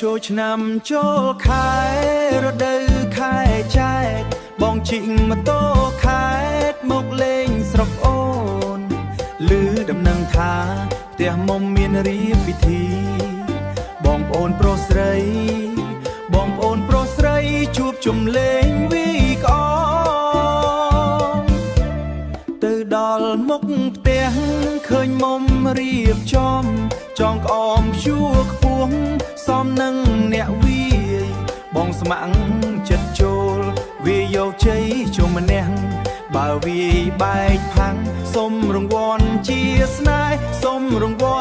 ចូលឆ្នាំចូលខែរដូវខែចែកបងជិះម៉ូតូខេតមកលេងស្រុកអូនឮដំណឹងថាផ្ទះមុំមានរៀបពិធីបងប្អូនប្រុសស្រីបងប្អូនប្រុសស្រីជួបជុំលេងវីក្អមទៅដល់មុខផ្ទះឃើញមុំរៀបចំចងក្អមព្យួរខ្ពស់សមនឹងអ្នកវាយបងស្ម័គ្រចិត្តចូលវាយកជ័យជុំម្នាក់បើវាយបែកផាំងសុំរង្វាន់ជាស្នេហ៍សុំរង្វា